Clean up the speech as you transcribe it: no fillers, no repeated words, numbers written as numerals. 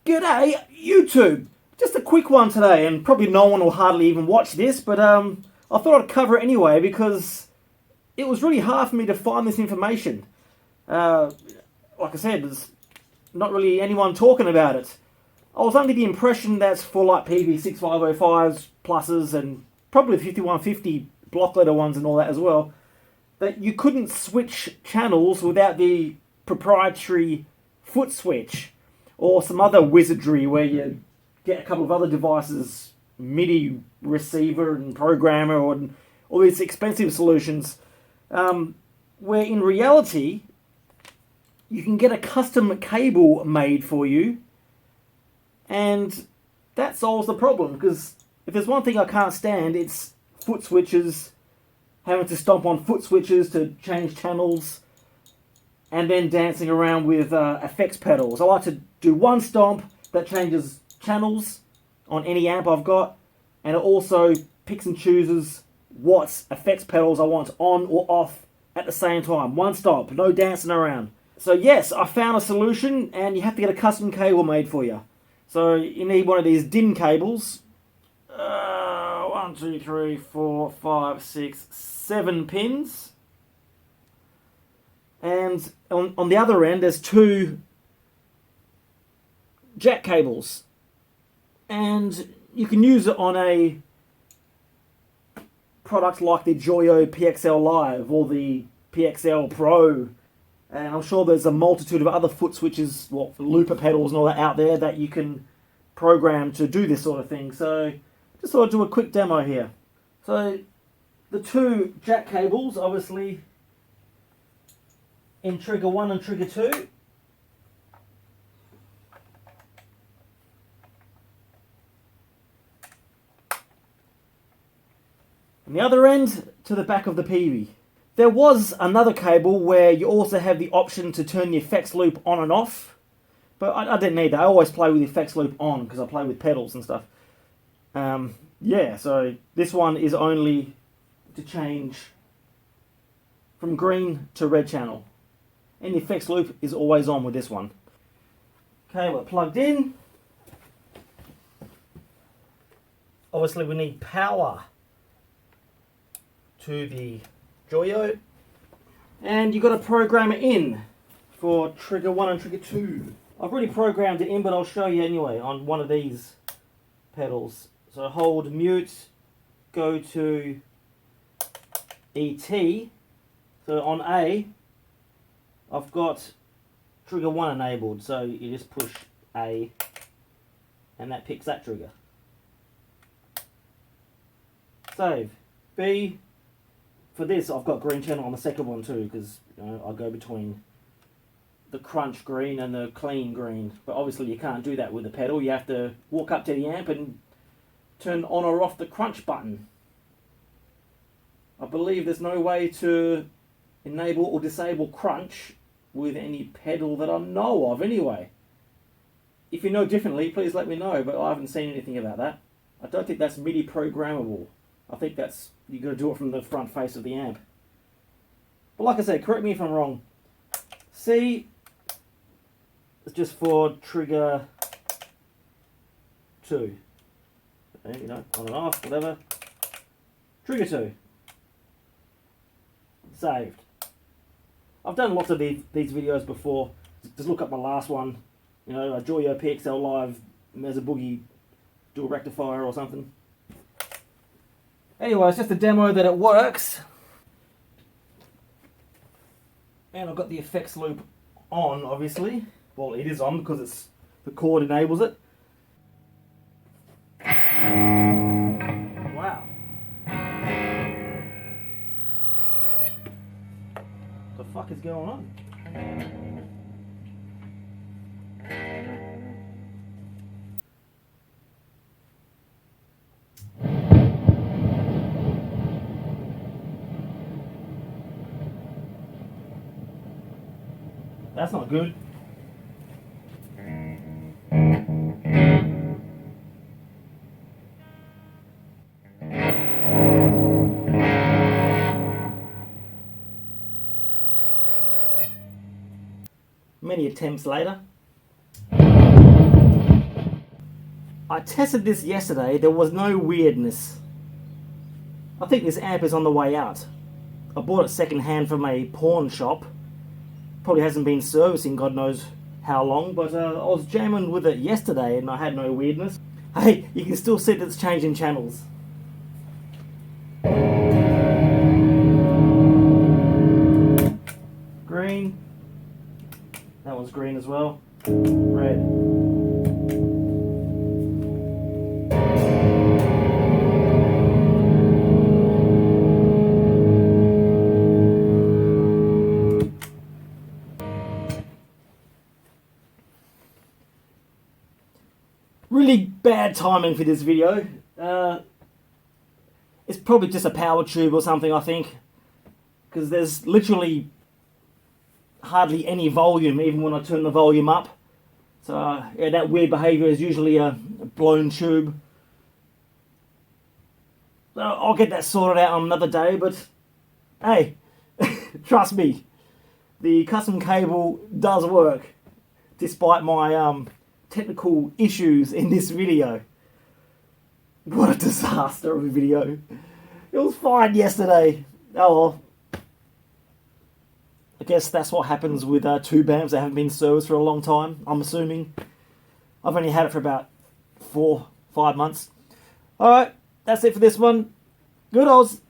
G'day, YouTube! Just a quick one today, and probably no one will hardly even watch this, but I thought I'd cover it anyway because it was really hard for me to find this information. Like I said, there's not really anyone talking about it. I was under the impression that's for like Peavey 6505s, pluses, and probably 5150 block letter ones and all that as well, that you couldn't switch channels without the proprietary foot switch or some other wizardry where you get a couple of other devices, MIDI receiver and programmer, or all these expensive solutions, where in reality you can get a custom cable made for you, and that solves the problem. Because if there's one thing I can't stand, it's foot switches, having to stomp on foot switches to change channels, and then dancing around with effects pedals. I like to do one stomp that changes channels on any amp I've got, and it also picks and chooses what effects pedals I want on or off at the same time. One stomp, no dancing around. So yes, I found a solution, and you have to get a custom cable made for you. So you need one of these DIN cables. 1, 2, 3, 4, 5, 6, 7 pins. And on the other end, there's 2 jack cables. And you can use it on a product like the Joyo PXL Live or the PXL Pro. And I'm sure there's a multitude of other foot switches, looper pedals and all that out there that you can program to do this sort of thing. So just thought I'd do a quick demo here. So the 2 jack cables, obviously, in trigger 1 and trigger 2. And the other end to the back of the Peavey. There was another cable where you also have the option to turn the effects loop on and off, but I didn't need that. I always play with the effects loop on because I play with pedals and stuff. Yeah, so this one is only to change from green to red channel. And the effects loop is always on with this one. Okay, we're plugged in. Obviously we need power to the Joyo. And you've got to program it in for trigger 1 and trigger 2. I've already programmed it in, but I'll show you anyway on one of these pedals. So hold mute, go to ET. So on A, I've got trigger 1 enabled, so you just push A and that picks that trigger. Save. B, for this I've got green channel on the second one too, because I go between the crunch green and the clean green, but obviously you can't do that with the pedal. You have to walk up to the amp and turn on or off the crunch button. I believe there's no way to enable or disable crunch with any pedal that I know of anyway. If you know differently, please let me know, but I haven't seen anything about that. I don't think that's MIDI programmable. I think that's, you've got to do it from the front face of the amp. But like I said, correct me if I'm wrong. C is just for trigger 2. On and off, whatever. Trigger 2. Saved. I've done lots of these videos before. Just look up my last one. A Joyo PXL Live Mezza Boogie dual rectifier or something. Anyway, it's just a demo that it works. And I've got the effects loop on, obviously. Well, it is on because the cord enables it. Wow. What the fuck is going on? That's not good. Many attempts later. I tested this yesterday, there was no weirdness. I think this amp is on the way out. I bought it second hand from a pawn shop. Probably hasn't been servicing God knows how long, but I was jamming with it yesterday and I had no weirdness. Hey, you can still see that it's changing channels. Green. That one's green as well. Red. Really bad timing for this video. It's probably just a power tube or something, I think, because there's literally hardly any volume even when I turn the volume up. So yeah, that weird behaviour is usually a blown tube. So I'll get that sorted out on another day, but hey, trust me, the custom cable does work despite my technical issues in this video. What a disaster of a video. It was fine yesterday. Oh well. I guess that's what happens with tube amps that haven't been serviced for a long time, I'm assuming. I've only had it for about 4-5 months. Alright, that's it for this one. Good Oz.